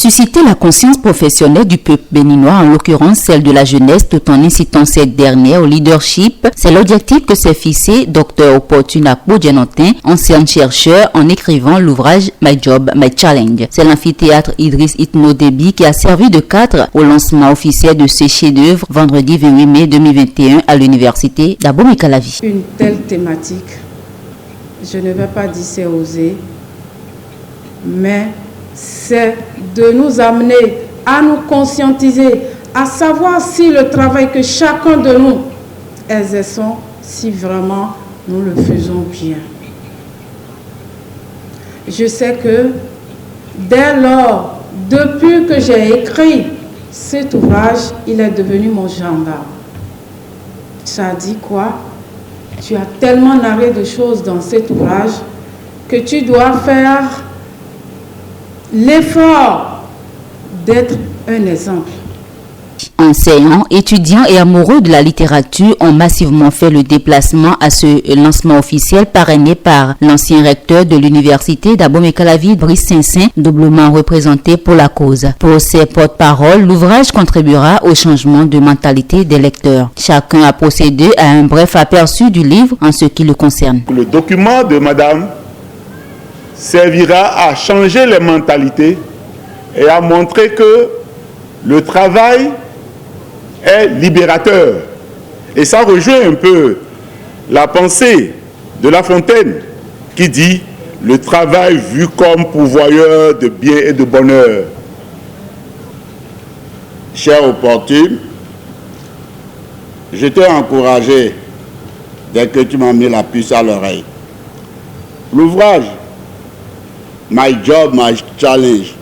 susciter la conscience professionnelle du peuple béninois, en l'occurrence celle de la jeunesse, tout en incitant cette dernière au leadership. C'est l'objectif que s'est fixé Dr Opportuna Kpodjenantin, ancien chercheur, en écrivant l'ouvrage My Job, My Challenge. C'est l'amphithéâtre Idriss Itno Déby qui a servi de cadre au lancement officiel de ce chef-d'œuvre vendredi 28 mai 2021 à l'université d'Abomey-Calavi. Une telle thématique, je ne vais pas dire c'est osé, mais c'est de nous amener à nous conscientiser, à savoir si le travail que chacun de nous exerçons, si vraiment nous le faisons bien. Je sais que dès lors, depuis que j'ai écrit cet ouvrage, il est devenu mon gendarme. Ça dit quoi? Tu as tellement narré de choses dans cet ouvrage que tu dois faire l'effort d'être un exemple. Enseignants, étudiants et amoureux de la littérature ont massivement fait le déplacement à ce lancement officiel parrainé par l'ancien recteur de l'université d'Abomey-Calavi, Brice Saint-Saint, doublement représenté pour la cause. Pour ses porte-paroles, l'ouvrage contribuera au changement de mentalité des lecteurs. Chacun a procédé à un bref aperçu du livre en ce qui le concerne. Le document de Madame servira à changer les mentalités et à montrer que le travail est libérateur. Et ça rejoint un peu la pensée de La Fontaine qui dit « Le travail vu comme pourvoyeur de bien et de bonheur ». Cher Opportune, je t'ai encouragé dès que tu m'as mis la puce à l'oreille. L'ouvrage « My Job, My Challenge »,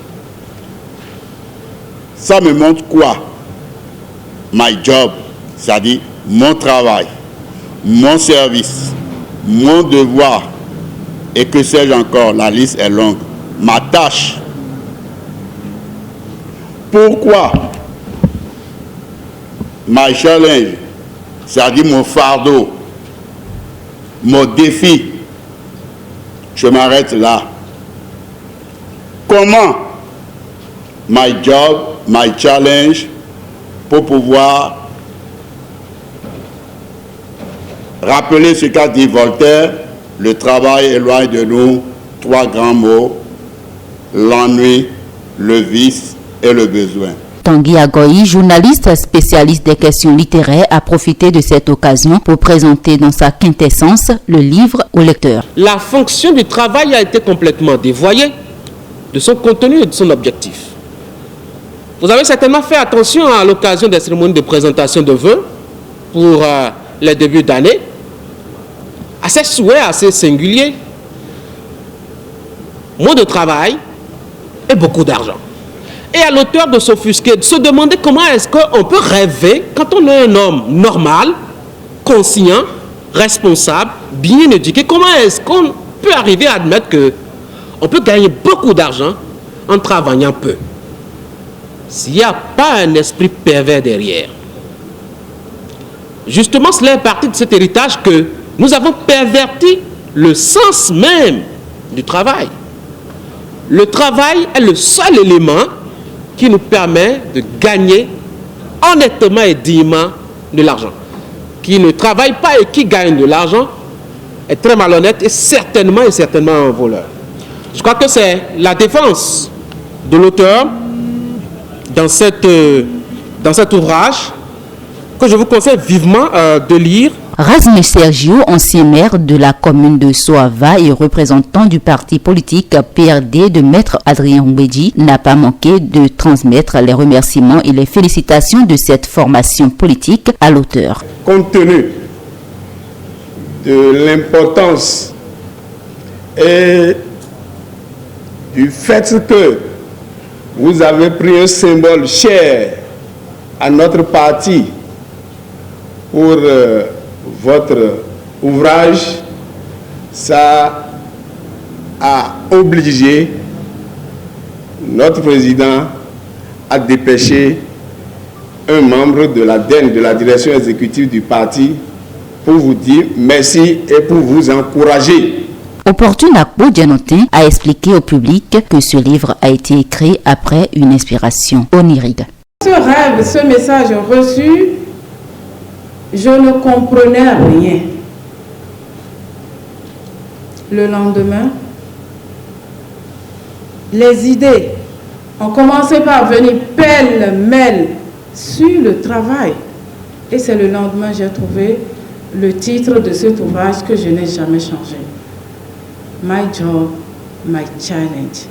ça me montre quoi? My job, c'est-à-dire mon travail, mon service, mon devoir, et que sais-je encore, la liste est longue, ma tâche. Pourquoi? My challenge, c'est-à-dire mon fardeau, mon défi. Je m'arrête là. Comment? My job, my challenge, pour pouvoir rappeler ce qu'a dit Voltaire, le travail éloigne de nous trois grands mots, l'ennui, le vice et le besoin. Tanguy Agoyi, journaliste spécialiste des questions littéraires, a profité de cette occasion pour présenter dans sa quintessence le livre au lecteur. La fonction du travail a été complètement dévoyée de son contenu et de son objectif. Vous avez certainement fait attention à l'occasion des cérémonies de présentation de vœux pour les débuts d'année, à ces souhaits assez singuliers, moins de travail et beaucoup d'argent. Et à l'auteur de s'offusquer, de se demander comment est-ce qu'on peut rêver quand on est un homme normal, conscient, responsable, bien éduqué, comment est-ce qu'on peut arriver à admettre qu'on peut gagner beaucoup d'argent en travaillant peu? S'il n'y a pas un esprit pervers derrière. Justement, cela est partie de cet héritage que nous avons perverti le sens même du travail. Le travail est le seul élément qui nous permet de gagner honnêtement et dignement de l'argent. Qui ne travaille pas et qui gagne de l'argent est très malhonnête et certainement un voleur. Je crois que c'est la défense de l'auteur dans cet ouvrage que je vous conseille vivement de lire. Razmi Sergio, ancien maire de la commune de Soava et représentant du parti politique PRD de Maître Adrien Mbedji, n'a pas manqué de transmettre les remerciements et les félicitations de cette formation politique à l'auteur. Compte tenu de l'importance et du fait que vous avez pris un symbole cher à notre parti pour votre ouvrage, ça a obligé notre président à dépêcher un membre de la DEN, de la direction exécutive du parti, pour vous dire merci et pour vous encourager. Opportune Akpo Djanotin a expliqué au public que ce livre a été écrit après une inspiration onirique. Ce rêve, ce message reçu, je ne comprenais rien. Le lendemain, les idées ont commencé par venir pêle-mêle sur le travail. Et c'est le lendemain que j'ai trouvé le titre de cet ouvrage que je n'ai jamais changé. My Job, My Challenge.